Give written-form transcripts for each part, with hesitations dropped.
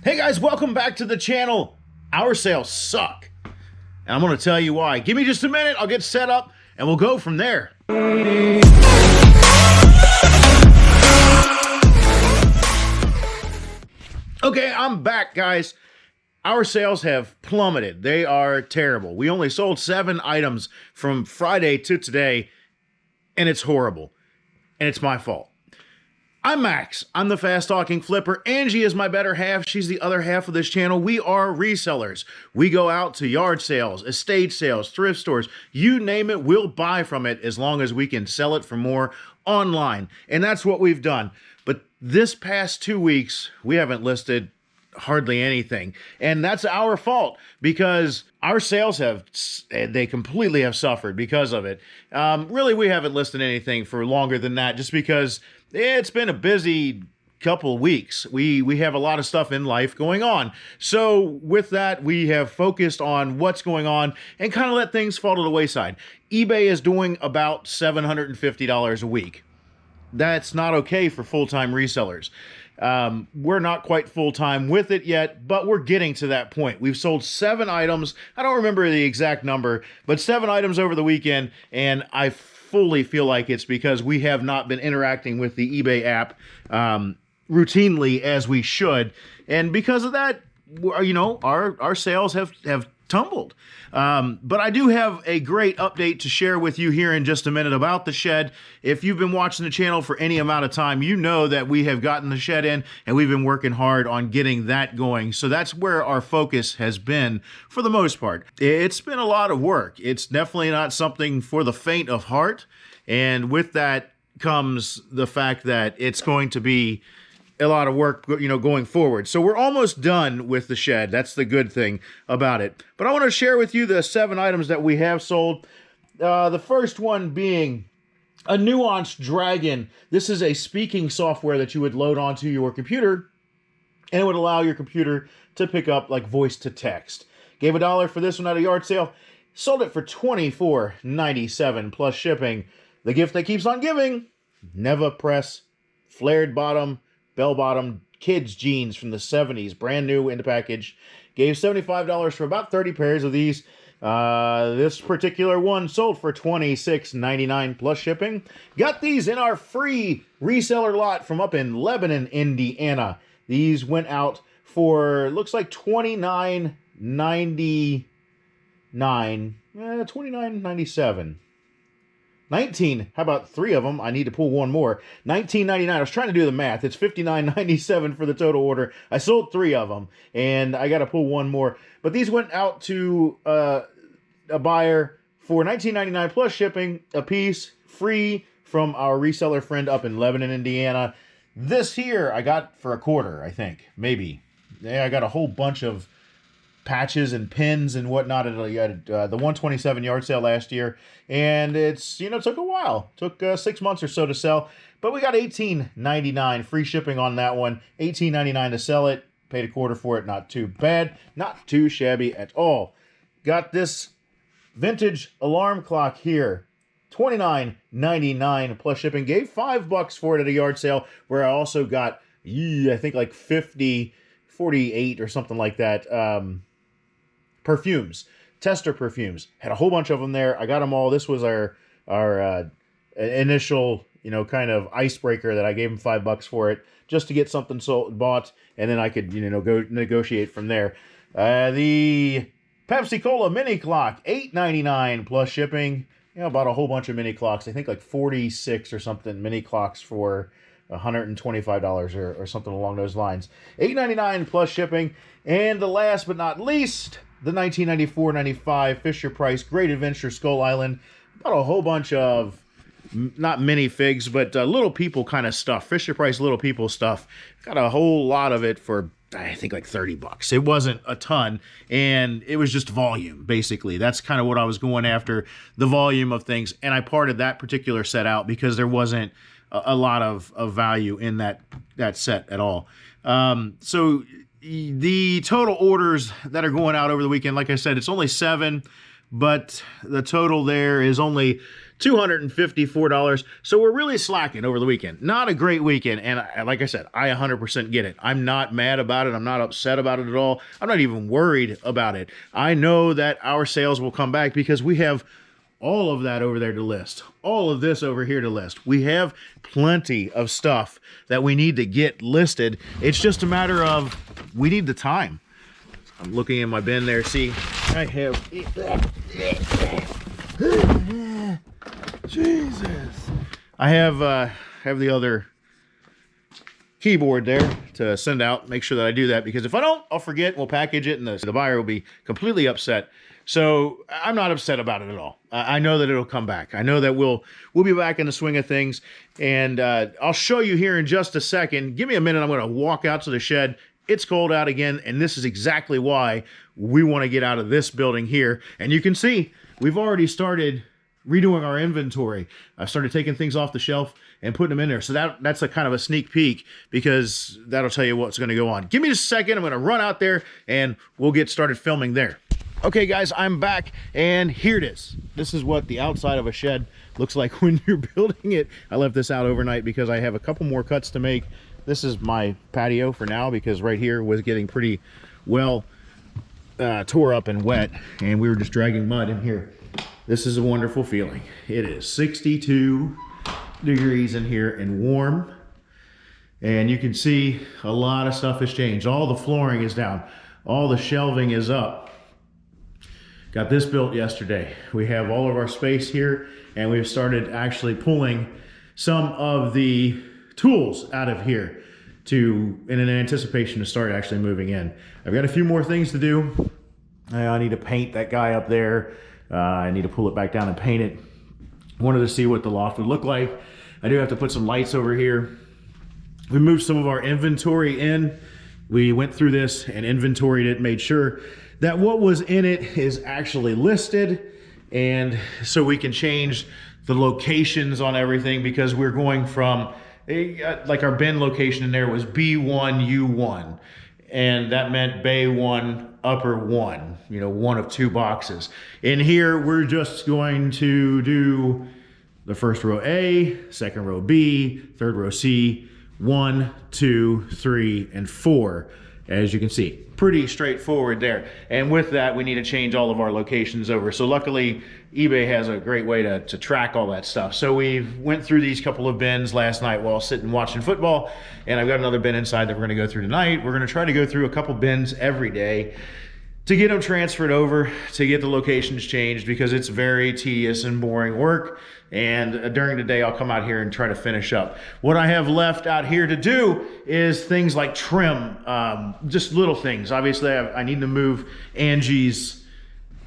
Hey guys, welcome back to the channel. Our sales suck, and I'm going to tell you why. Give me just a minute, I'll get set up, and we'll go from there. Okay, I'm back, guys. Our sales have plummeted. They are terrible. We only sold 7 items from Friday to today, and it's horrible. And it's my fault. I'm Max. I'm the fast-talking flipper. Angie is my better half. She's the other half of this channel. We are resellers. We go out to yard sales, estate sales, thrift stores. You name it, we'll buy from it as long as we can sell it for more online. And that's what we've done. But this past 2 weeks, we haven't listed hardly anything, and that's our fault because our sales they completely have suffered because of it. Really, we haven't listed anything for longer than that, just because it's been a busy couple weeks. We have a lot of stuff in life going on, so with that, we have focused on what's going on and kind of let things fall to the wayside. eBay is doing about $750 a week. That's not okay for full-time resellers. We're not quite full-time with it yet, but we're getting to that point. We've sold 7 items. I don't remember the exact number, but 7 items over the weekend, and I fully feel like it's because we have not been interacting with the eBay app routinely as we should, and because of that, you know, our sales have tumbled. But I do have a great update to share with you here in just a minute about the shed. If you've been watching the channel for any amount of time, you know that we have gotten the shed in and we've been working hard on getting that going. So that's where our focus has been for the most part. It's been a lot of work. It's definitely not something for the faint of heart. And with that comes the fact that it's going to be a lot of work, you know, going forward. So we're almost done with the shed. That's the good thing about it. But I want to share with you the 7 items that we have sold. The first one being a nuanced dragon. This is a speaking software that you would load onto your computer, and it would allow your computer to pick up like voice to text. Gave $1 for this one at a yard sale. Sold it for $24.97 plus shipping. The gift that keeps on giving: Never Press flared bottom, bell-bottom kids jeans from the 70s, brand new in the package. Gave $75 for about 30 pairs of these. This particular one sold for $26.99 plus shipping. Got these in our free reseller lot from up in Lebanon, Indiana. These went out for, looks like $29.99. $29.97. 19, how about 3 of them? I need to pull one more. $19.99. I was trying to do the math. It's $59.97 for the total order. I sold 3 of them, and I got to pull one more. But these went out to a buyer for $19.99 plus shipping a piece, free from our reseller friend up in Lebanon, Indiana. This here I got for $0.25, I think, maybe. Yeah, I got a whole bunch of patches and pins and whatnot at the 127 yard sale last year, and it's, you know, took a while. Took 6 months or so to sell, but we got $18.99 free shipping on that one. $18.99 to sell it. Paid $0.25 for it. Not too bad. Not too shabby at all. Got this vintage alarm clock here. $29.99 plus shipping. Gave $5 for it at a yard sale, where I also got, I think, like 48 or something like that. Perfumes, tester perfumes. Had a whole bunch of them there. I got them all. This was our initial, you know, kind of icebreaker that I gave him $5 for it, just to get something bought, and then I could, you know, go negotiate from there. The Pepsi Cola mini clock, $8.99 plus shipping. You know, bought a whole bunch of mini clocks. I think like 46 or something mini clocks for $125 or something along those lines. $8.99 plus shipping. And the last but not least, the 1994-95 Fisher-Price Great Adventure Skull Island. Bought a whole bunch of, not minifigs, but Little People kind of stuff. Fisher-Price Little People stuff. Got a whole lot of it for, I think, like $30. It wasn't a ton, and it was just volume, basically. That's kind of what I was going after, the volume of things. And I parted that particular set out because there wasn't a lot of value in that set at all. So the total orders that are going out over the weekend, like I said, it's only 7, but the total there is only $254. So we're really slacking over the weekend. Not a great weekend. And like I said, I 100% get it. I'm not mad about it. I'm not upset about it at all. I'm not even worried about it. I know that our sales will come back because we have all of that over there to list. All of this over here to list. We have plenty of stuff that we need to get listed. It's just a matter of we need the time. I'm looking in my bin there. See, I have... Jesus. I have the other keyboard there to send out. Make sure that I do that, because if I don't, I'll forget. We'll package it and the buyer will be completely upset. So I'm not upset about it at all. I know that it'll come back. I know that we'll be back in the swing of things. And I'll show you here in just a second. Give me a minute. I'm going to walk out to the shed. It's cold out again, and this is exactly why we want to get out of this building here. And you can see we've already started redoing our inventory. I started taking things off the shelf and putting them in there. So that's a kind of a sneak peek, because that'll tell you what's going to go on. Give me just a second. I'm going to run out there and we'll get started filming there. Okay, guys, I'm back, and here it is. This is what the outside of a shed looks like when you're building it. I left this out overnight because I have a couple more cuts to make. This is my patio for now, because right here was getting pretty well tore up and wet, and we were just dragging mud in here. This is a wonderful feeling. It is 62 degrees in here and warm, and you can see a lot of stuff has changed. All the flooring is down. All the shelving is up. Got this built yesterday. We have all of our space here, and we've started actually pulling some of the tools out of here in an anticipation to start actually moving in. I've got a few more things to do. I need to paint that guy up there. I need to pull it back down and paint it. Wanted to see what the loft would look like. I do have to put some lights over here. We moved some of our inventory in. We went through this and inventoried it, made sure that what was in it is actually listed, and so we can change the locations on everything, because we're going from like our bin location in there was B1U1, and that meant Bay 1 Upper 1, you know, one of two boxes. In here we're just going to do the first row A, second row B, third row C, 1, 2, 3, and 4. As you can see, pretty straightforward there. And with that, we need to change all of our locations over. So luckily, eBay has a great way to track all that stuff. So we went through these couple of bins last night while sitting watching football, and I've got another bin inside that we're gonna go through tonight. We're gonna try to go through a couple bins every day to get them transferred over, to get the locations changed, because it's very tedious and boring work. And during the day, I'll come out here and try to finish up. What I have left out here to do is things like trim, just little things. Obviously, I need to move Angie's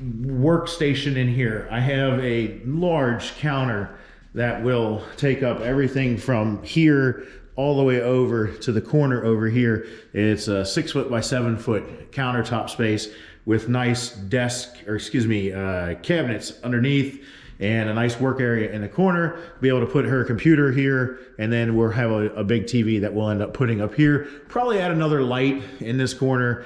workstation in here. I have a large counter that will take up everything from here all the way over to the corner over here. It's a 6 foot by 7 foot countertop space with nice cabinets underneath, and a nice work area in the corner. Be able to put her computer here, and then we'll have a big TV that we'll end up putting up here. Probably add another light in this corner,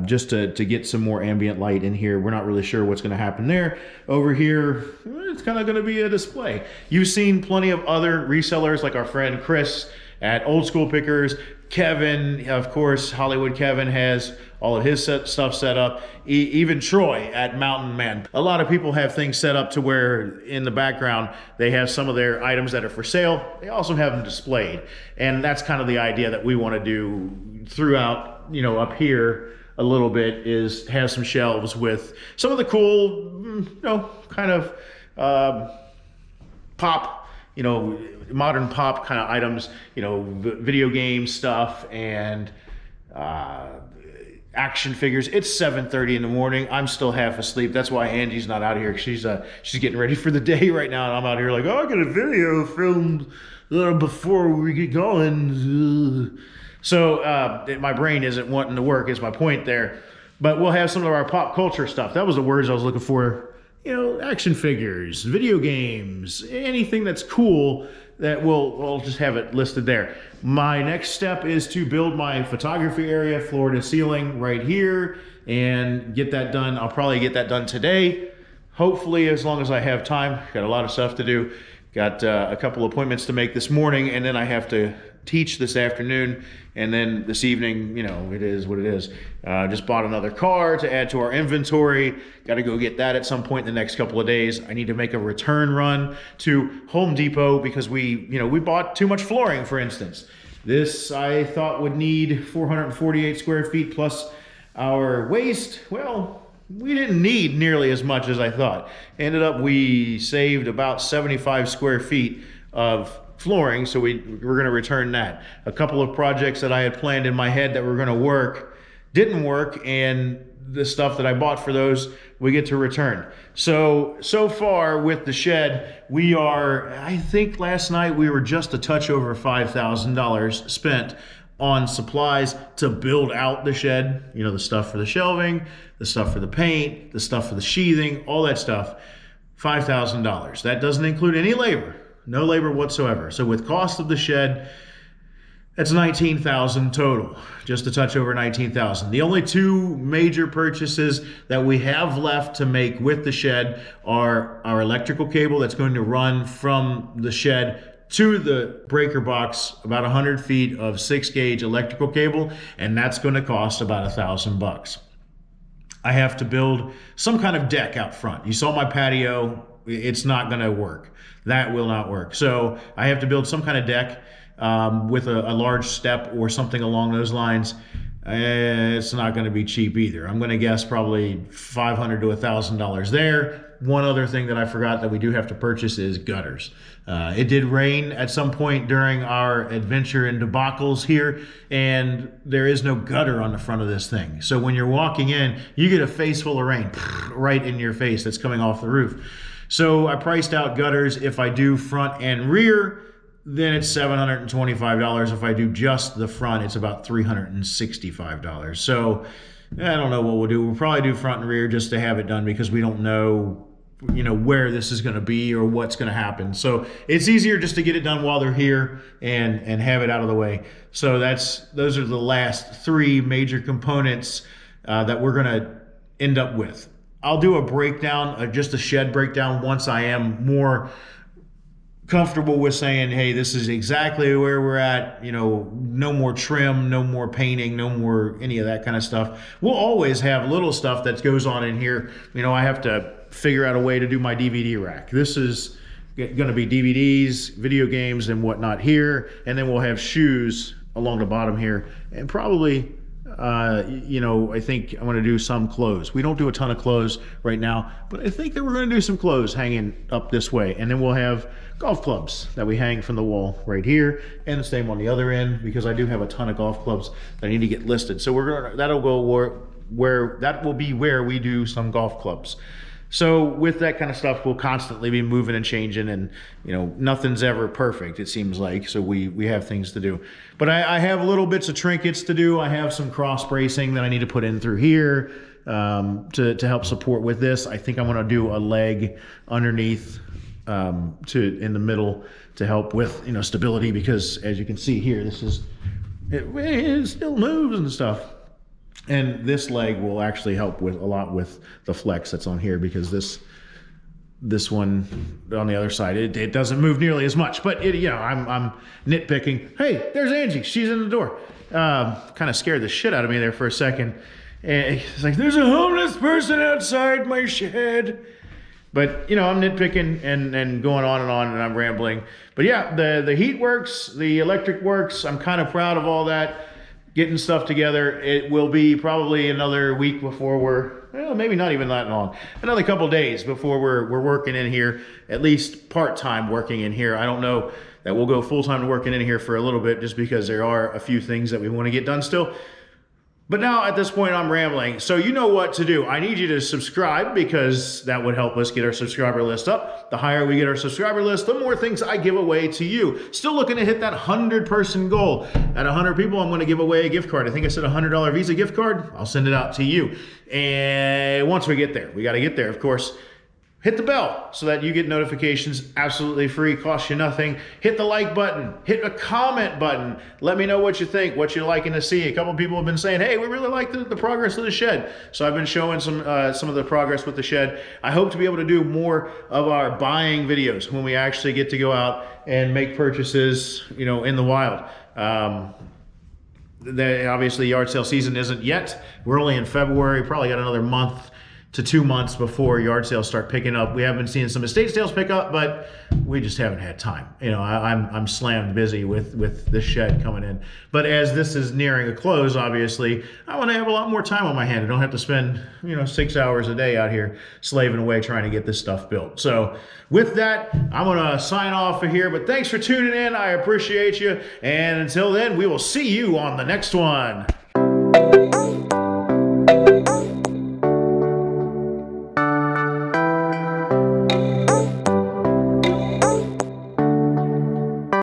just to get some more ambient light in here. We're not really sure what's gonna happen there. Over here, it's kind of gonna be a display. You've seen plenty of other resellers, like our friend Chris at Old School Pickers. Kevin, of course, Hollywood Kevin has all of his stuff set up. Even Troy at Mountain Man. A lot of people have things set up to where in the background they have some of their items that are for sale. They also have them displayed. And that's kind of the idea that we want to do throughout, you know, up here a little bit, is have some shelves with some of the cool, you know, kind of pop, you know, modern pop kind of items, you know, video game stuff and action figures. It's 7:30 in the morning. I'm still half asleep. That's why Angie's not out here. She's getting ready for the day right now, and I'm out here like, oh, I got a video filmed before we get going. So my brain isn't wanting to work, is my point there. But we'll have some of our pop culture stuff. That was the words I was looking for. You know, action figures, video games, anything that's cool, that we'll just have it listed there. My next step is to build my photography area, floor to ceiling right here, and get that done. I'll probably get that done today. hopefully, as long as I have time. Got a lot of stuff to do. Got a couple appointments to make this morning, and then I have to teach this afternoon, and then this evening, you know, it is what it is. Just bought another car to add to our inventory. Got to go get that at some point in the next couple of days. I need to make a return run to Home Depot because we bought too much flooring, for instance. This I thought would need 448 square feet plus our waste. Well, we didn't need nearly as much as I thought. Ended up we saved about 75 square feet of flooring, so we're going to return that. A couple of projects that I had planned in my head that were going to work didn't work, and the stuff that I bought for those we get to return. So far with the shed, we are, I think last night we were just a touch over $5,000 spent on supplies to build out the shed. You know, the stuff for the shelving, the stuff for the paint, the stuff for the sheathing, all that stuff. $5,000. That doesn't include any labor. No labor whatsoever. So with cost of the shed, that's $19,000 total, just a touch over $19,000. The only two major purchases that we have left to make with the shed are our electrical cable that's going to run from the shed to the breaker box, about 100 feet of 6-gauge electrical cable, and that's going to cost about $1,000. I have to build some kind of deck out front. You saw my patio. It's not going to work. That will not work. So I have to build some kind of deck with a large step or something along those lines. It's not going to be cheap either. I'm going to guess probably $500 to $1,000 there. One other thing that I forgot that we do have to purchase is gutters. It did rain at some point during our adventure in debacles here, and there is no gutter on the front of this thing. So when you're walking in, you get a face full of rain right in your face that's coming off the roof. So I priced out gutters. If I do front and rear, then it's $725. If I do just the front, it's about $365. So I don't know what we'll do. We'll probably do front and rear just to have it done because we don't know, you know, where this is going to be or what's going to happen. So it's easier just to get it done while they're here and have it out of the way. So those are the last three major components that we're going to end up with. I'll do a breakdown, just a shed breakdown, once I am more comfortable with saying, hey, this is exactly where we're at. You know, no more trim, no more painting, no more any of that kind of stuff. We'll always have little stuff that goes on in here. You know, I have to figure out a way to do my DVD rack. This is going to be DVDs, video games, and whatnot here. And then we'll have shoes along the bottom here, and probably you know, I think I'm going to do some clothes. We don't do a ton of clothes right now, but I think that we're going to do some clothes hanging up this way. And then we'll have golf clubs that we hang from the wall right here, and the same on the other end, because I do have a ton of golf clubs that I need to get listed. So that'll go where that will be where we do some golf clubs. So with that kind of stuff, we'll constantly be moving and changing, and you know, nothing's ever perfect, it seems like. So we have things to do. But I have little bits of trinkets to do. I have some cross bracing that I need to put in through here to help support with this. I think I'm going to do a leg underneath in the middle to help with, you know, stability, because as you can see here, it still moves and stuff. And this leg will actually help with a lot with the flex that's on here, because this one on the other side, it doesn't move nearly as much. But you know, I'm nitpicking. Hey, there's Angie. She's in the door. Kind of scared the shit out of me there for a second. And it's like, there's a homeless person outside my shed. But you know, I'm nitpicking and going on, and I'm rambling. But yeah, the heat works, the electric works. I'm kind of proud of all that. Getting stuff together. It will be probably another week before maybe not even that long. Another couple days before we're working in here, at least part-time working in here. I don't know that we'll go full-time to working in here for a little bit, just because there are a few things that we want to get done still. But now at this point, I'm rambling. So you know what to do. I need you to subscribe, because that would help us get our subscriber list up. The higher we get our subscriber list, the more things I give away to you. Still looking to hit that 100-person goal. At 100 people, I'm going to give away a gift card. I think I said a $100 Visa gift card. I'll send it out to you. And once we get there, we got to get there, of course. hit the bell so that you get notifications absolutely free, costs you nothing. Hit the like button, hit a comment button. Let me know what you think, what you're liking to see. A couple people have been saying, hey, we really like the progress of the shed. So I've been showing some of the progress with the shed. I hope to be able to do more of our buying videos when we actually get to go out and make purchases, you know, in the wild. Obviously yard sale season isn't yet. We're only in February, probably got another month to 2 months before yard sales start picking up. We have been seeing some estate sales pick up, but we just haven't had time. You know, I'm slammed busy with the shed coming in. But as this is nearing a close, obviously, I want to have a lot more time on my hand. I don't have to spend, you know, 6 hours a day out here slaving away trying to get this stuff built. So with that, I'm gonna sign off of here, but thanks for tuning in. I appreciate you. And until then, we will see you on the next one.